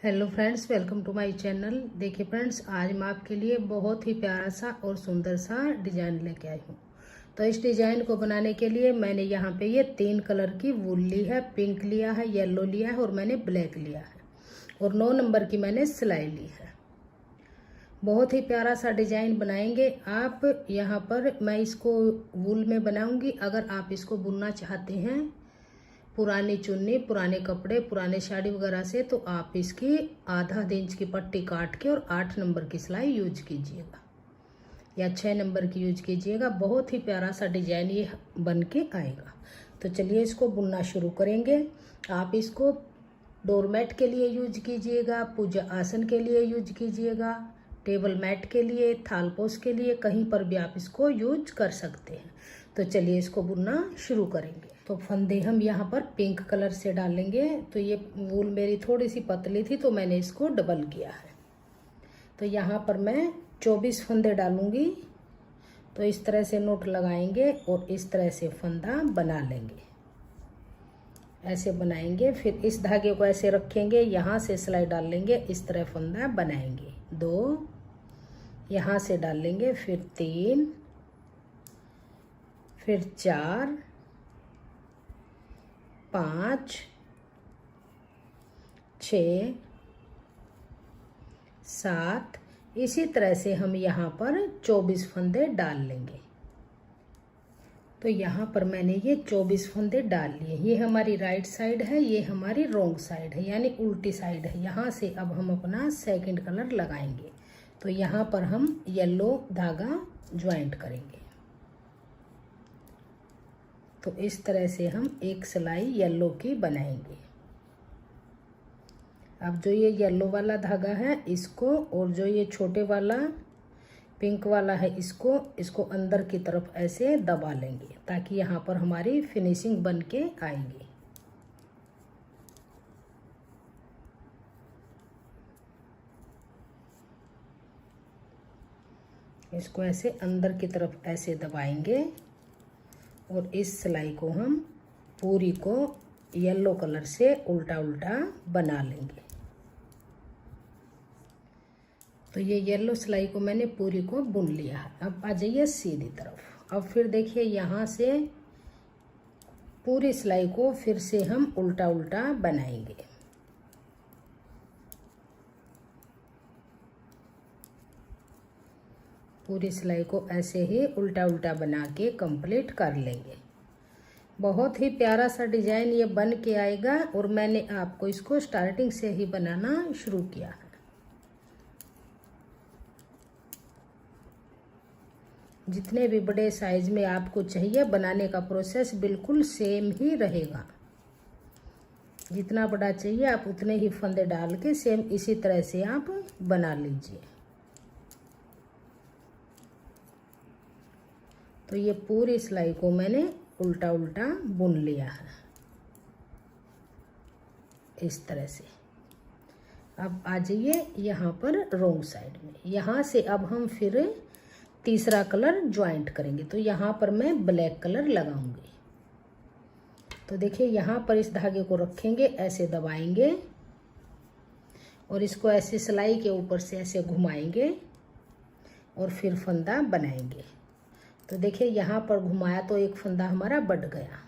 Hello friends, welcome to my channel. देखिए friends, आज मैं आपके लिए बहुत ही प्यारा सा और सुंदर सा डिजाइन लेके आई हूँ। तो इस डिजाइन को बनाने के लिए मैंने यहाँ पे ये 3 कलर की वूल ली है। पिंक लिया है, येलो लिया है और मैंने ब्लैक लिया है और 9 नंबर की मैंने सिलाई ली है। बहुत ही प्यारा सा डिजाइन बनाएंगे आप। यहाँ पर मैं इसको वूल में बनाऊंगी। अगर आप इसको बुनना चाहते हैं पुरानी चुन्नी, पुराने कपड़े, पुराने साड़ी वगैरह से, तो आप इसकी आधा इंच की पट्टी काट के और 8 नंबर की सिलाई यूज कीजिएगा या 6 नंबर की यूज कीजिएगा। बहुत ही प्यारा सा डिजाइन ये बन के आएगा। तो चलिए इसको बुनना शुरू करेंगे। आप इसको डोरमैट के लिए यूज कीजिएगा, पूजा आसन के लिए यूज कीजिएगा, टेबल मैट के लिए, थालपोस के लिए, कहीं पर भी आप इसको यूज कर सकते हैं। तो चलिए इसको बुनना शुरू करेंगे। तो फंदे हम यहाँ पर पिंक कलर से डालेंगे। तो ये वूल मेरी थोड़ी सी पतली थी तो मैंने इसको डबल किया है। तो यहाँ पर मैं 24 फंदे डालूंगी। तो इस तरह से नोट लगाएंगे और इस तरह से फंदा बना लेंगे। ऐसे बनाएंगे, फिर इस धागे को ऐसे रखेंगे, यहाँ से सिलाई डाल लेंगे, इस तरह फंदा बनाएंगे। 2 यहाँ से डाल लेंगे, फिर 3, फिर 4, 5, 6, 7। इसी तरह से हम यहाँ पर 24 फंदे डाल लेंगे। तो यहाँ पर मैंने ये 24 फंदे डाल लिए। ये हमारी राइट साइड है, ये हमारी रॉन्ग साइड है, यानी उल्टी साइड है। यहाँ से अब हम अपना सेकंड कलर लगाएंगे। तो यहाँ पर हम येलो धागा ज्वाइंट करेंगे। तो इस तरह से हम एक सिलाई येलो की बनाएंगे। अब जो ये येलो वाला धागा है इसको, और जो ये छोटे वाला पिंक वाला है इसको अंदर की तरफ ऐसे दबा लेंगे ताकि यहाँ पर हमारी फिनिशिंग बन के आएगी। इसको ऐसे अंदर की तरफ ऐसे दबाएंगे और इस सिलाई को हम पूरी को येलो कलर से उल्टा उल्टा बना लेंगे। तो ये येलो सिलाई को मैंने पूरी को बुन लिया है। अब आ जाइए सीधी तरफ। अब फिर देखिए यहाँ से पूरी सिलाई को फिर से हम उल्टा उल्टा बनाएंगे। पूरी सिलाई को ऐसे ही उल्टा उल्टा बना के कंप्लीट कर लेंगे। बहुत ही प्यारा सा डिजाइन ये बन के आएगा और मैंने आपको इसको स्टार्टिंग से ही बनाना शुरू किया है। जितने भी बड़े साइज में आपको चाहिए, बनाने का प्रोसेस बिल्कुल सेम ही रहेगा। जितना बड़ा चाहिए आप उतने ही फंदे डाल के सेम इसी तरह से आप बना लीजिए। तो ये पूरी सिलाई को मैंने उल्टा उल्टा बुन लिया है इस तरह से। अब आ जाइए यहाँ पर रोंग साइड में। यहाँ से अब हम फिर तीसरा कलर ज्वाइंट करेंगे। तो यहाँ पर मैं ब्लैक कलर लगाऊंगी। तो देखिए यहाँ पर इस धागे को रखेंगे, ऐसे दबाएंगे और इसको ऐसे सिलाई के ऊपर से ऐसे घुमाएंगे और फिर फंदा बनाएंगे। तो देखिए यहाँ पर घुमाया तो एक फंदा हमारा बढ़ गया।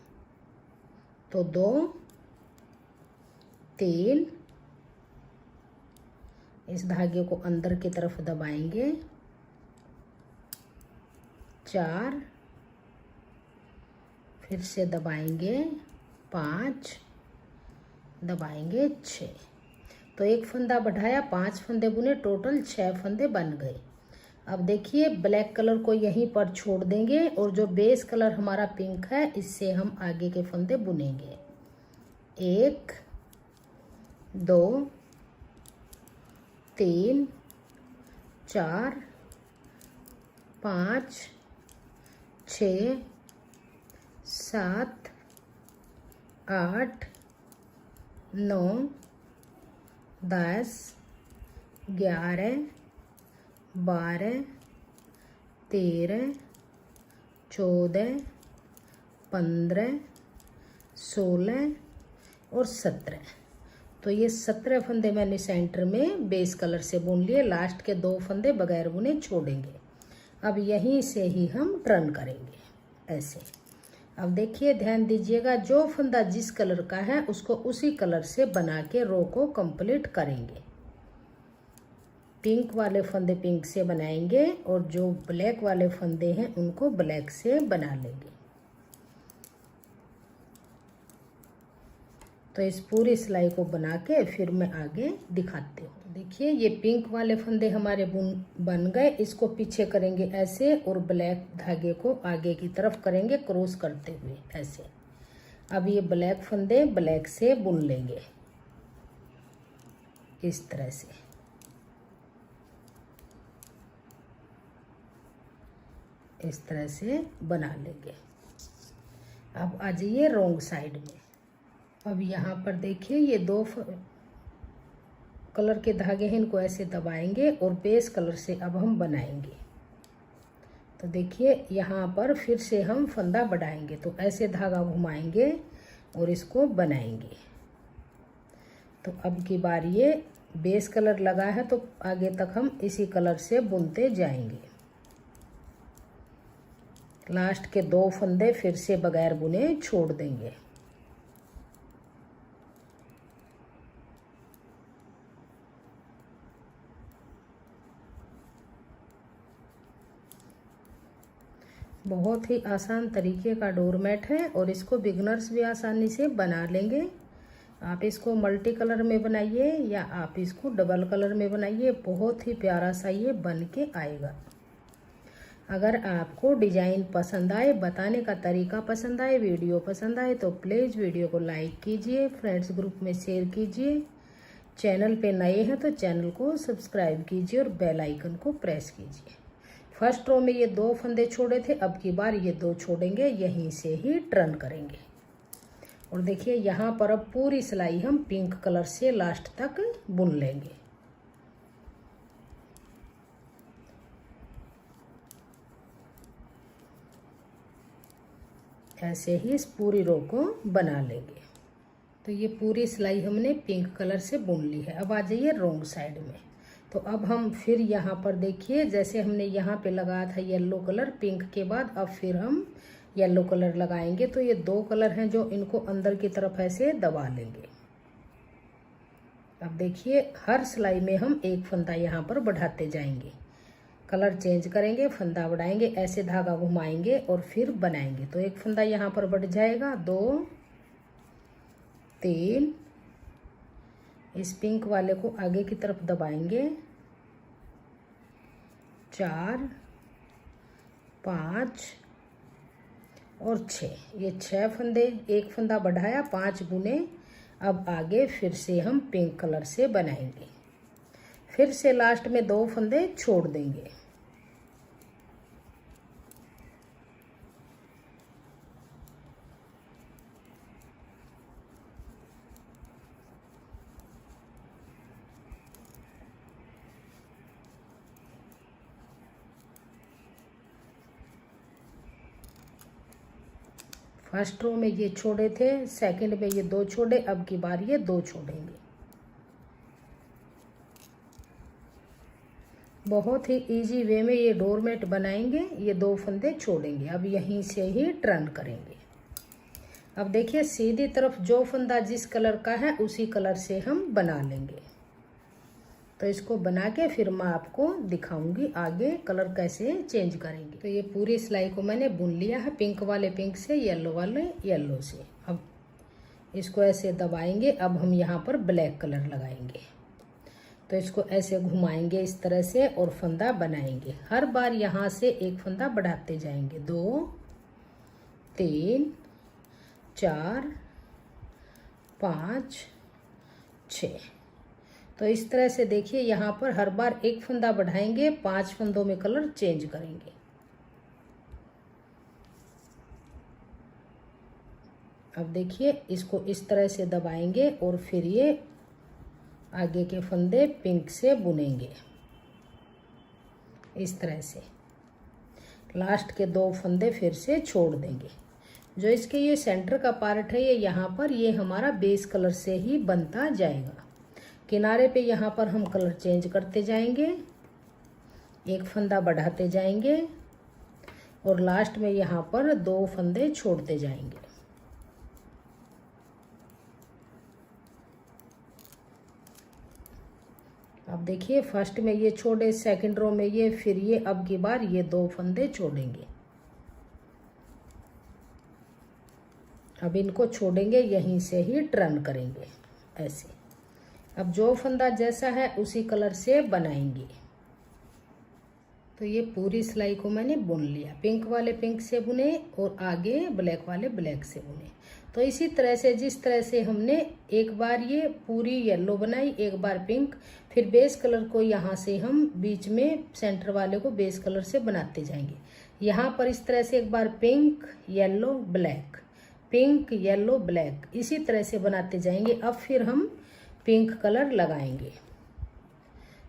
तो 2, 3, इस धागे को अंदर की तरफ दबाएंगे, 4, फिर से दबाएंगे, 5, दबाएंगे 6। तो एक फंदा बढ़ाया, 5 फंदे बुने, टोटल 6 फंदे बन गए। अब देखिए ब्लैक कलर को यहीं पर छोड़ देंगे और जो बेस कलर हमारा पिंक है इससे हम आगे के फंदे बुनेंगे। 1, 2, 3, 4, 5, 6, 7, 8, 9, 10, 11, 12, 13, 14, 15, 16 और 17। तो ये 17 फंदे मैंने सेंटर में बेस कलर से बुन लिए, लास्ट के 2 फंदे बगैर बुने छोड़ेंगे। अब यहीं से ही हम टर्न करेंगे ऐसे। अब देखिए ध्यान दीजिएगा, जो फंदा जिस कलर का है उसको उसी कलर से बना के रो को कंप्लीट करेंगे। पिंक वाले फंदे पिंक से बनाएंगे और जो ब्लैक वाले फंदे हैं उनको ब्लैक से बना लेंगे। तो इस पूरी सिलाई को बना के फिर मैं आगे दिखाती हूँ। देखिए ये पिंक वाले फंदे हमारे बन गए। इसको पीछे करेंगे ऐसे और ब्लैक धागे को आगे की तरफ करेंगे क्रॉस करते हुए ऐसे। अब ये ब्लैक फंदे ब्लैक से बुन लेंगे इस तरह से। इस तरह से बना लेंगे। अब आ जाइए रॉन्ग साइड में। अब यहाँ पर देखिए ये 2 कलर के धागे हैं, इनको ऐसे दबाएंगे और बेस कलर से अब हम बनाएंगे। तो देखिए यहाँ पर फिर से हम फंदा बढ़ाएंगे, तो ऐसे धागा घुमाएंगे और इसको बनाएंगे। तो अब की बार ये बेस कलर लगा है तो आगे तक हम इसी कलर से बुनते जाएंगे। लास्ट के 2 फंदे फिर से बगैर बुने छोड़ देंगे। बहुत ही आसान तरीके का डोरमेट है और इसको बिगनर्स भी आसानी से बना लेंगे। आप इसको मल्टी कलर में बनाइए या आप इसको डबल कलर में बनाइए, बहुत ही प्यारा सा ये बन के आएगा। अगर आपको डिज़ाइन पसंद आए, बताने का तरीका पसंद आए, वीडियो पसंद आए तो प्लीज़ वीडियो को लाइक कीजिए, फ्रेंड्स ग्रुप में शेयर कीजिए। चैनल पे नए हैं तो चैनल को सब्सक्राइब कीजिए और बेल आइकन को प्रेस कीजिए। फर्स्ट रो में ये 2 फंदे छोड़े थे, अब की बार ये 2 छोड़ेंगे, यहीं से ही टर्न करेंगे। और देखिए यहाँ पर अब पूरी सिलाई हम पिंक कलर से लास्ट तक बुन लेंगे। ऐसे ही इस पूरी रो को बना लेंगे। तो ये पूरी सिलाई हमने पिंक कलर से बुन ली है। अब आ जाइए रॉन्ग साइड में। तो अब हम फिर यहाँ पर देखिए, जैसे हमने यहाँ पे लगाया था येलो कलर पिंक के बाद, अब फिर हम येलो कलर लगाएंगे। तो ये 2 कलर हैं जो इनको अंदर की तरफ ऐसे दबा लेंगे। अब देखिए हर सिलाई में हम एक फंदा यहाँ पर बढ़ाते जाएंगे, कलर चेंज करेंगे, फंदा बढ़ाएंगे, ऐसे धागा घुमाएंगे और फिर बनाएंगे। तो एक फंदा यहाँ पर बढ़ जाएगा, 2 3, इस पिंक वाले को आगे की तरफ दबाएंगे, 4 5 और 6। ये 6 फंदे, एक फंदा बढ़ाया, 5 बुने। अब आगे फिर से हम पिंक कलर से बनाएंगे, फिर से लास्ट में 2 फंदे छोड़ देंगे। फर्स्ट रो में ये छोड़े थे, सेकंड में ये 2 छोड़े, अब की बार ये 2 छोड़ेंगे। बहुत ही इजी वे में ये डोरमेट बनाएंगे। ये 2 फंदे छोड़ेंगे, अब यहीं से ही टर्न करेंगे। अब देखिए सीधी तरफ जो फंदा जिस कलर का है उसी कलर से हम बना लेंगे। तो इसको बना के फिर मैं आपको दिखाऊंगी आगे कलर कैसे चेंज करेंगे। तो ये पूरी सिलाई को मैंने बुन लिया है, पिंक वाले पिंक से, येलो वाले येलो से। अब इसको ऐसे दबाएंगे। अब हम यहाँ पर ब्लैक कलर लगाएंगे। तो इसको ऐसे घुमाएंगे इस तरह से और फंदा बनाएंगे। हर बार यहाँ से एक फंदा बढ़ाते जाएंगे, 2 3 4 5 6। तो इस तरह से देखिए यहाँ पर हर बार एक फंदा बढ़ाएंगे, 5 फंदों में कलर चेंज करेंगे। अब देखिए इसको इस तरह से दबाएंगे और फिर ये आगे के फंदे पिंक से बुनेंगे इस तरह से। लास्ट के 2 फंदे फिर से छोड़ देंगे। जो इसके ये सेंटर का पार्ट है ये यहाँ पर, ये हमारा बेस कलर से ही बनता जाएगा। किनारे पे यहाँ पर हम कलर चेंज करते जाएंगे, एक फंदा बढ़ाते जाएंगे और लास्ट में यहाँ पर 2 फंदे छोड़ते जाएंगे। अब देखिए फर्स्ट में ये छोड़े, सेकंड रो में ये, फिर ये, अब की बार ये 2 फंदे छोड़ेंगे। अब इनको छोड़ेंगे, यहीं से ही टर्न करेंगे ऐसे। अब जो फंदा जैसा है उसी कलर से बनाएंगे। तो ये पूरी सिलाई को मैंने बुन लिया, पिंक वाले पिंक से बुने और आगे ब्लैक वाले ब्लैक से बुने। तो इसी तरह से जिस तरह से हमने एक बार ये पूरी येलो बनाई, एक बार पिंक, फिर बेस कलर को यहाँ से हम बीच में सेंटर वाले को बेस कलर से बनाते जाएंगे। यहाँ पर इस तरह से एक बार pink yellow black, pink yellow black, इसी तरह से बनाते जाएंगे। अब फिर हम पिंक कलर लगाएंगे।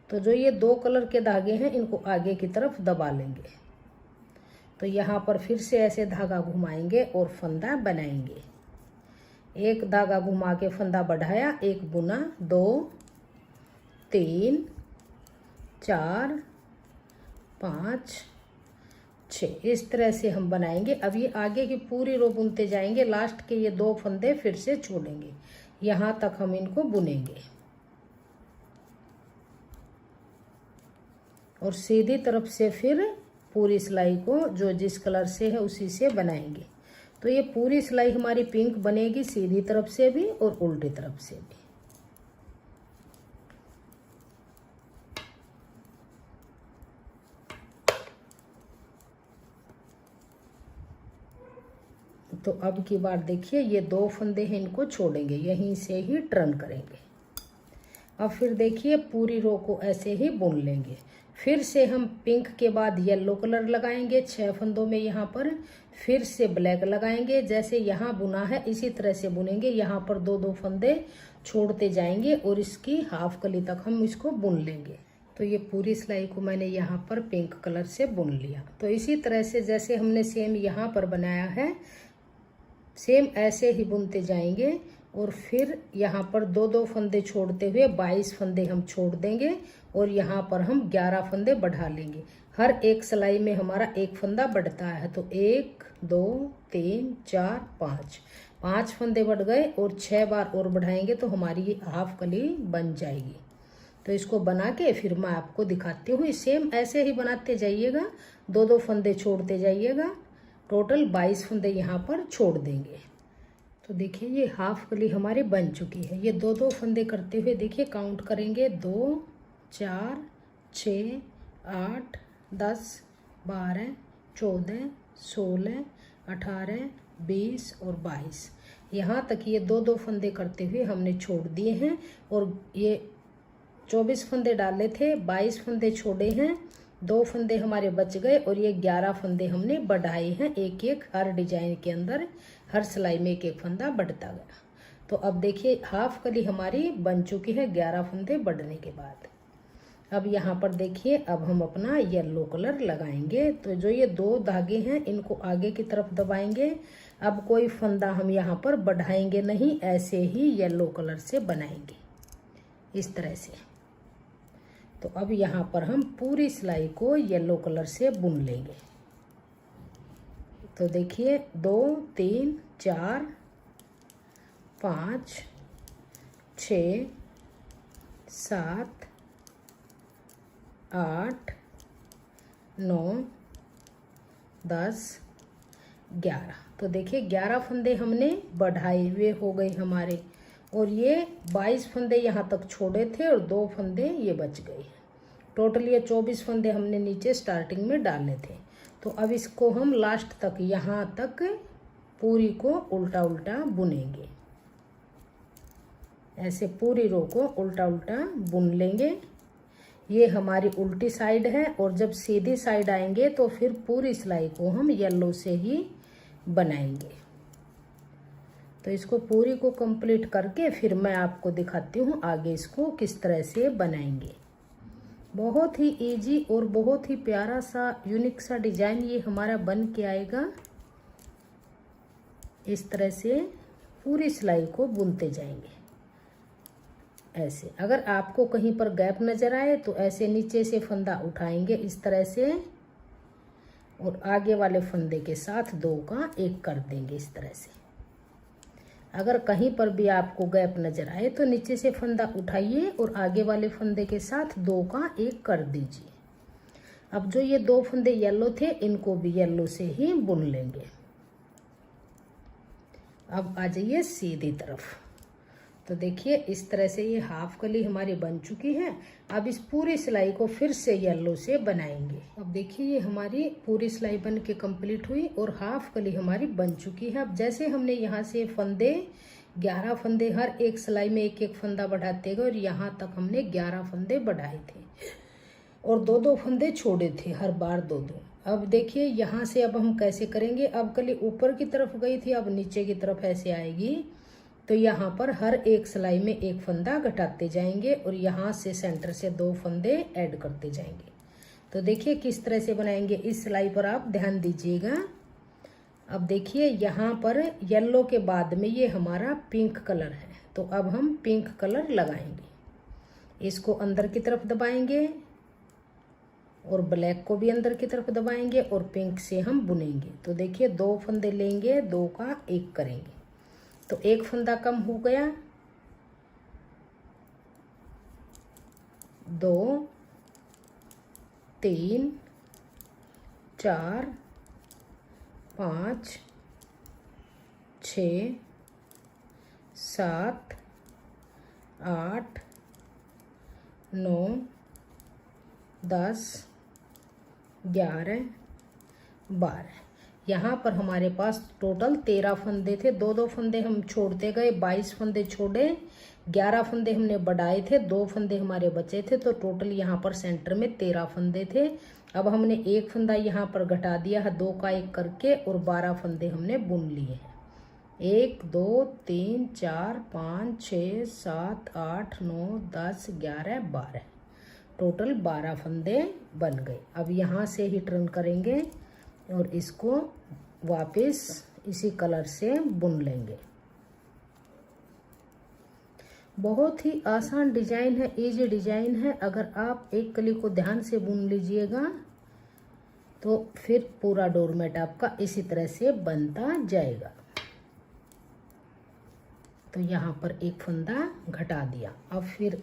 तो जो ये 2 कलर के धागे हैं इनको आगे की तरफ दबा लेंगे। तो यहाँ पर फिर से ऐसे धागा घुमाएंगे और फंदा बनाएंगे। एक धागा घुमा के फंदा बढ़ाया, एक बुना, 2 3 4 5 6, इस तरह से हम बनाएंगे। अब ये आगे की पूरी रो बुनते जाएंगे, लास्ट के ये 2 फंदे फिर से छोड़ेंगे, यहाँ तक हम इनको बुनेंगे और सीधी तरफ से फिर पूरी सिलाई को जो जिस कलर से है उसी से बनाएंगे। तो ये पूरी सिलाई हमारी पिंक बनेगी, सीधी तरफ से भी और उल्टी तरफ से भी। तो अब की बार देखिए ये 2 फंदे हैं, इनको छोड़ेंगे, यहीं से ही टर्न करेंगे। अब फिर देखिए पूरी रो को ऐसे ही बुन लेंगे। फिर से हम पिंक के बाद येलो कलर लगाएंगे 6 फंदों में, यहाँ पर फिर से ब्लैक लगाएंगे, जैसे यहाँ बुना है इसी तरह से बुनेंगे। यहाँ पर 2-2 फंदे छोड़ते जाएंगे और इसकी हाफ कली तक हम इसको बुन लेंगे। तो ये पूरी सिलाई को मैंने यहाँ पर पिंक कलर से बुन लिया। तो इसी तरह से जैसे हमने सेम यहाँ पर बनाया है, सेम ऐसे ही बुनते जाएंगे और फिर यहाँ पर 2-2 फंदे छोड़ते हुए 22 फंदे हम छोड़ देंगे और यहाँ पर हम 11 फंदे बढ़ा लेंगे। हर एक सिलाई में हमारा एक फंदा बढ़ता है, तो 1 2 3 4 5 फंदे बढ़ गए और 6 बार और बढ़ाएंगे तो हमारी ये हाफ कली बन जाएगी। तो इसको बना के फिर मैं आपको दिखाती हूँ। सेम ऐसे ही बनाते जाइएगा, 2-2 फंदे छोड़ते जाइएगा, टोटल 22 फंदे यहाँ पर छोड़ देंगे। तो देखिए ये हाफ कली हमारी बन चुकी है। ये 2-2 फंदे करते हुए देखिए काउंट करेंगे, 2 4 6 8 10 12 14 16 18 20 और 22, यहाँ तक ये 2-2 फंदे करते हुए हमने छोड़ दिए हैं। और ये 24 फंदे डाले थे, 22 फंदे छोड़े हैं, 2 फंदे हमारे बच गए और ये 11 फंदे हमने बढ़ाए हैं। एक एक हर डिजाइन के अंदर, हर सिलाई में एक एक फंदा बढ़ता गया। तो अब देखिए हाफ कली हमारी बन चुकी है 11 फंदे बढ़ने के बाद। अब यहाँ पर देखिए अब हम अपना येलो कलर लगाएंगे। तो जो ये 2 धागे हैं इनको आगे की तरफ दबाएंगे। अब कोई फंदा हम यहाँ पर बढ़ाएंगे नहीं, ऐसे ही येलो कलर से बनाएंगे इस तरह से। तो अब यहाँ पर हम पूरी सिलाई को येलो कलर से बुन लेंगे। तो देखिए 2 3 4 5 6 7 8 9 10 11। तो देखिए 11 फंदे हमने बढ़ाए हुए हो गए हमारे और ये 22 फंदे यहाँ तक छोड़े थे और 2 फंदे ये बच गए। टोटल ये 24 फंदे हमने नीचे स्टार्टिंग में डाले थे। तो अब इसको हम लास्ट तक यहाँ तक पूरी को उल्टा उल्टा बुनेंगे, ऐसे पूरी रो को उल्टा उल्टा बुन लेंगे। ये हमारी उल्टी साइड है और जब सीधी साइड आएंगे तो फिर पूरी सिलाई को हम येलो से ही बनाएंगे। तो इसको पूरी को कंप्लीट करके फिर मैं आपको दिखाती हूँ आगे इसको किस तरह से बनाएंगे। बहुत ही इजी और बहुत ही प्यारा सा यूनिक सा डिजाइन ये हमारा बन के आएगा। इस तरह से पूरी सिलाई को बुनते जाएंगे, ऐसे। अगर आपको कहीं पर गैप नजर आए तो ऐसे नीचे से फंदा उठाएंगे इस तरह से और आगे वाले फंदे के साथ 2 का 1 कर देंगे इस तरह से। अगर कहीं पर भी आपको गैप नजर आए तो नीचे से फंदा उठाइए और आगे वाले फंदे के साथ 2 का 1 कर दीजिए। अब जो ये 2 फंदे येलो थे इनको भी येलो से ही बुन लेंगे। अब आ जाइए सीधी तरफ। तो देखिए इस तरह से ये हाफ कली हमारी बन चुकी है। अब इस पूरी सिलाई को फिर से येलो से बनाएंगे। अब देखिए ये हमारी पूरी सिलाई बन के कंप्लीट हुई और हाफ कली हमारी बन चुकी है। अब जैसे हमने यहाँ से फंदे 11 फंदे हर एक सिलाई में एक एक फंदा बढ़ाते गए और यहाँ तक हमने 11 फंदे बढ़ाए थे और 2-2 फंदे छोड़े थे हर बार 2-2। अब देखिए यहाँ से अब हम कैसे करेंगे। अब कली ऊपर की तरफ गई थी, अब नीचे की तरफ ऐसे आएगी। तो यहाँ पर हर एक सिलाई में एक फंदा घटाते जाएंगे और यहाँ से सेंटर से 2 फंदे ऐड करते जाएंगे। तो देखिए किस तरह से बनाएंगे, इस सिलाई पर आप ध्यान दीजिएगा। अब देखिए यहाँ पर येलो के बाद में ये हमारा पिंक कलर है, तो अब हम पिंक कलर लगाएंगे। इसको अंदर की तरफ दबाएंगे और ब्लैक को भी अंदर की तरफ दबाएंगे और पिंक से हम बुनेंगे। तो देखिए 2 फंदे लेंगे, 2 का 1 करेंगे तो 1 फंदा कम हो गया, 2 3 4 5 6 7 8 9 10 11 12। यहाँ पर हमारे पास टोटल 13 फंदे थे। 2-2 फंदे हम छोड़ते गए, 22 फंदे छोड़े, 11 फंदे हमने बढ़ाए थे, 2 फंदे हमारे बचे थे। तो टोटल यहाँ पर सेंटर में 13 फंदे थे। अब हमने 1 फंदा यहाँ पर घटा दिया है 2 का 1 करके और 12 फंदे हमने बुन लिए हैं। 1 2 3 4 5 6 7 8 9 10 11 12, टोटल 12 फंदे बन गए। अब यहाँ से ही टर्न करेंगे और इसको वापस इसी कलर से बुन लेंगे। बहुत ही आसान डिजाइन है, इजी डिजाइन है। अगर आप एक कली को ध्यान से बुन लीजिएगा तो फिर पूरा डोरमेट आपका इसी तरह से बनता जाएगा। तो यहाँ पर 1 फंदा घटा दिया। अब फिर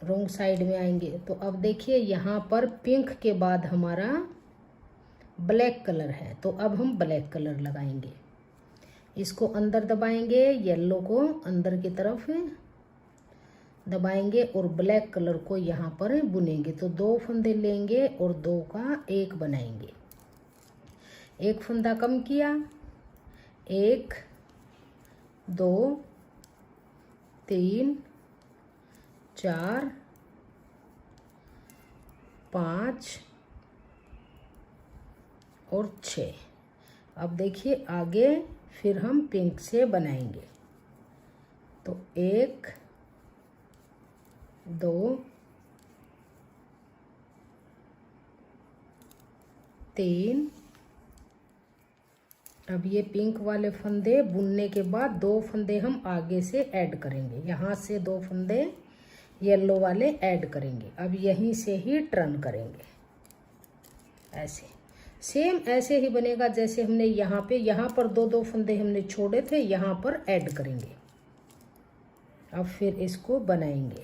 रॉन्ग साइड में आएंगे। तो अब देखिए यहाँ पर पिंक के बाद हमारा ब्लैक कलर है, तो अब हम ब्लैक कलर लगाएंगे। इसको अंदर दबाएंगे, येलो को अंदर की तरफ दबाएंगे और ब्लैक कलर को यहाँ पर बुनेंगे। तो 2 फंदे लेंगे और 2 का 1 बनाएंगे। 1 फंदा कम किया, 1 2 3 4 5 और 6। अब देखिए आगे फिर हम पिंक से बनाएंगे। तो 1 2 3। अब ये पिंक वाले फंदे बुनने के बाद 2 फंदे हम आगे से ऐड करेंगे। यहाँ से 2 फंदे येलो वाले ऐड करेंगे। अब यहीं से ही टर्न करेंगे, ऐसे सेम ऐसे ही बनेगा जैसे हमने यहाँ पर 2-2 फंदे हमने छोड़े थे, यहाँ पर ऐड करेंगे। अब फिर इसको बनाएंगे।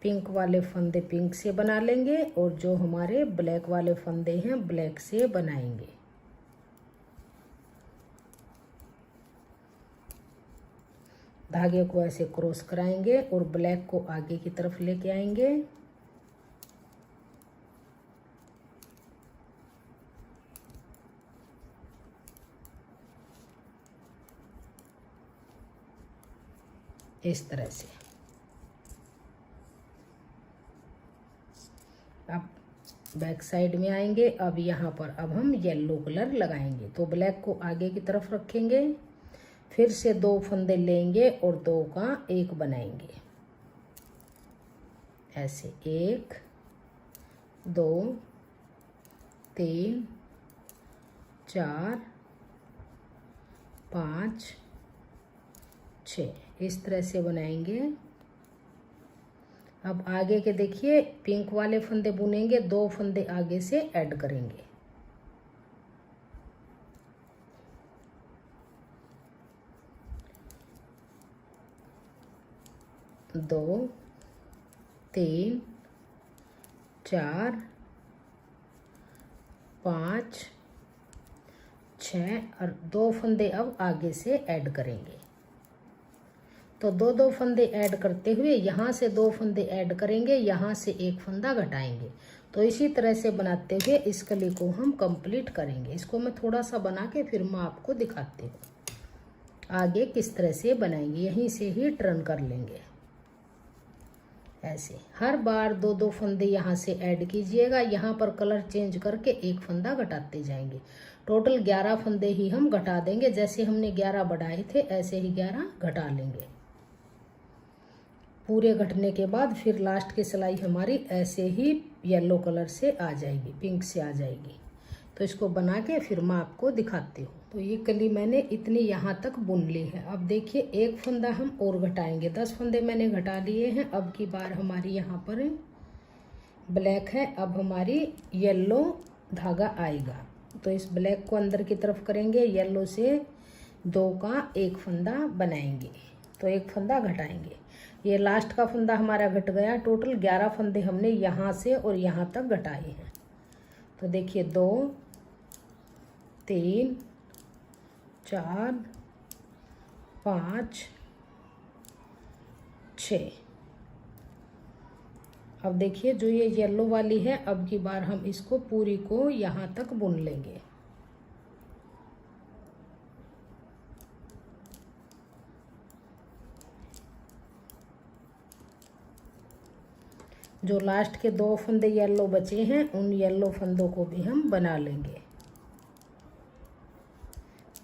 पिंक वाले फंदे पिंक से बना लेंगे और जो हमारे ब्लैक वाले फंदे हैं ब्लैक से बनाएंगे। धागे को ऐसे क्रॉस कराएंगे और ब्लैक को आगे की तरफ लेके आएंगे। इस तरह से। अब बैक साइड में आएंगे। अब यहाँ पर अब हम येलो कलर लगाएंगे। तो ब्लैक को आगे की तरफ रखेंगे, फिर से 2 फंदे लेंगे और 2 का 1 बनाएंगे, ऐसे 1 2 3 4 5 6 इस तरह से बनाएंगे। अब आगे के देखिए पिंक वाले फंदे बुनेंगे, 2 फंदे आगे से ऐड करेंगे। दो, 3, 4, 5, 6 और 2 फंदे अब आगे से ऐड करेंगे। तो 2 फंदे ऐड करते हुए यहाँ से 2 फंदे ऐड करेंगे, यहाँ से 1 फंदा घटाएंगे। तो इसी तरह से बनाते हुए इस कली को हम कंप्लीट करेंगे। इसको मैं थोड़ा सा बना के फिर मैं आपको दिखाती हूँ आगे किस तरह से बनाएंगे। यहीं से ही टर्न कर लेंगे ऐसे। हर बार 2 फंदे यहाँ से ऐड कीजिएगा। यहाँ पर कलर चेंज करके 1 फंदा घटाते जाएंगे। टोटल 11 फंदे ही हम घटा देंगे। जैसे हमने 11 बढ़ाए थे ऐसे ही 11 घटा लेंगे। पूरे घटने के बाद फिर लास्ट की सिलाई हमारी ऐसे ही येलो कलर से आ जाएगी, पिंक से आ जाएगी। तो इसको बना के फिर मैं आपको दिखाती हूँ। तो ये कली मैंने इतनी यहाँ तक बुन ली है। अब देखिए 1 फंदा हम और घटाएंगे। 10 फंदे मैंने घटा लिए हैं। अब की बार हमारी यहाँ पर ब्लैक है। अब हमारी येलो धागा आएगा। तो इस ब्लैक को अंदर की तरफ करेंगे, येलो से 2 का 1 फंदा बनाएंगे। तो 1 फंदा घटाएंगे। ये लास्ट का फंदा हमारा घट गया। टोटल 11 फंदे हमने यहाँ से और यहाँ तक घटाए हैं। तो देखिए 2, 3, 4, 5, 6। अब देखिए जो ये येलो वाली है, अब की बार हम इसको पूरी को यहाँ तक बुन लेंगे। जो लास्ट के 2 फंदे येलो बचे हैं उन येलो फंदों को भी हम बना लेंगे।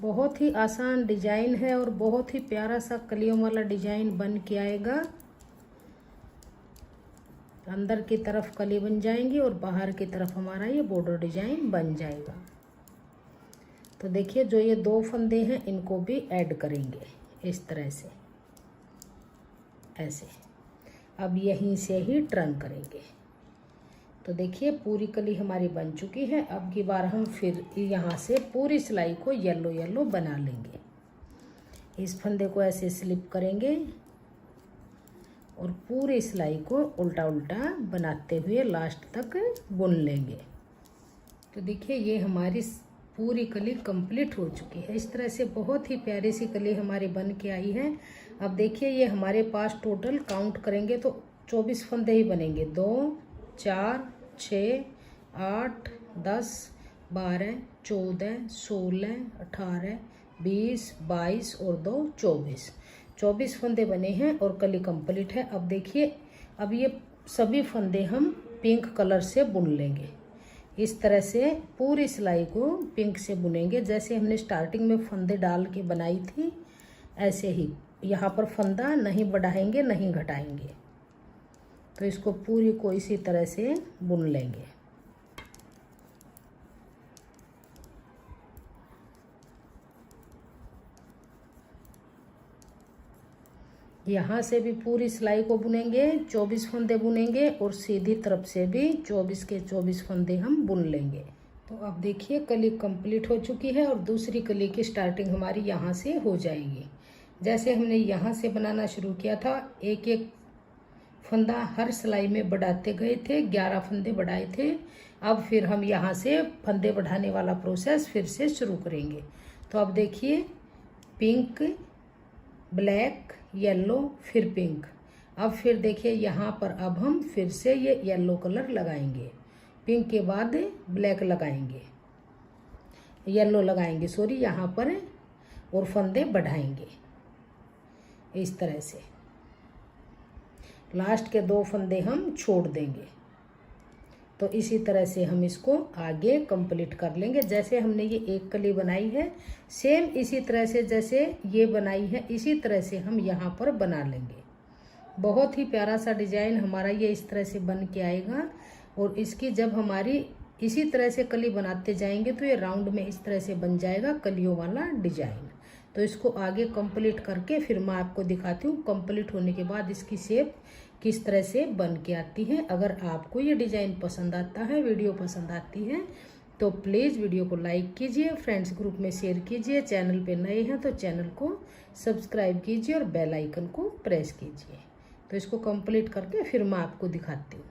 बहुत ही आसान डिजाइन है और बहुत ही प्यारा सा कलियों वाला डिजाइन बन के आएगा। अंदर की तरफ कली बन जाएंगी और बाहर की तरफ हमारा ये बॉर्डर डिजाइन बन जाएगा। तो देखिए जो ये 2 फंदे हैं इनको भी ऐड करेंगे इस तरह से ऐसे। अब यहीं से ही टर्न करेंगे। तो देखिए पूरी कली हमारी बन चुकी है। अब की बार हम फिर यहाँ से पूरी सिलाई को येलो येलो बना लेंगे। इस फंदे को ऐसे स्लिप करेंगे और पूरी सिलाई को उल्टा उल्टा बनाते हुए लास्ट तक बुन लेंगे। तो देखिए ये हमारी पूरी कली कंप्लीट हो चुकी है। इस तरह से बहुत ही प्यारी सी कली हमारी बन के आई है। अब देखिए ये हमारे पास टोटल काउंट करेंगे तो 24 फंदे ही बनेंगे। 2, 4, 6, 8, 10, 12, 14, 16, 18, 20, 22 और 2 24। 24 फंदे बने हैं और कली कंप्लीट है। अब देखिए अब ये सभी फंदे हम पिंक कलर से बुन लेंगे। इस तरह से पूरी सिलाई को पिंक से बुनेंगे। जैसे हमने स्टार्टिंग में फंदे डाल के बनाई थी ऐसे ही यहाँ पर फंदा नहीं बढ़ाएंगे नहीं घटाएंगे। तो इसको पूरी को इसी तरह से बुन लेंगे। यहाँ से भी पूरी सिलाई को बुनेंगे, 24 फंदे बुनेंगे और सीधी तरफ से भी 24 के 24 फंदे हम बुन लेंगे। तो अब देखिए कली कंप्लीट हो चुकी है और दूसरी कली की स्टार्टिंग हमारी यहाँ से हो जाएगी। जैसे हमने यहाँ से बनाना शुरू किया था, एक एक फंदा हर सिलाई में बढ़ाते गए थे, 11 फंदे बढ़ाए थे। अब फिर हम यहाँ से फंदे बढ़ाने वाला प्रोसेस फिर से शुरू करेंगे। तो अब देखिए पिंक, ब्लैक, येलो, फिर पिंक। अब फिर देखिए यहाँ पर अब हम फिर से ये येलो कलर लगाएंगे। पिंक के बाद ब्लैक लगाएंगे, येलो लगाएंगे सॉरी यहाँ पर, और फंदे बढ़ाएंगे इस तरह से। लास्ट के 2 फंदे हम छोड़ देंगे। तो इसी तरह से हम इसको आगे कंप्लीट कर लेंगे। जैसे हमने ये एक कली बनाई है सेम इसी तरह से जैसे ये बनाई है इसी तरह से हम यहाँ पर बना लेंगे। बहुत ही प्यारा सा डिजाइन हमारा ये इस तरह से बन के आएगा। और इसकी जब हमारी इसी तरह से कली बनाते जाएंगे तो ये राउंड में इस तरह से बन जाएगा कलियों वाला डिजाइन। तो इसको आगे कंप्लीट करके फिर मैं आपको दिखाती हूँ कंप्लीट होने के बाद इसकी शेप किस तरह से बन के आती है। अगर आपको ये डिज़ाइन पसंद आता है, वीडियो पसंद आती है, तो प्लीज़ वीडियो को लाइक कीजिए, फ्रेंड्स ग्रुप में शेयर कीजिए, चैनल पे नए हैं तो चैनल को सब्सक्राइब कीजिए और बेल आइकन को प्रेस कीजिए। तो इसको कंप्लीट करके फिर मैं आपको दिखाती हूँ।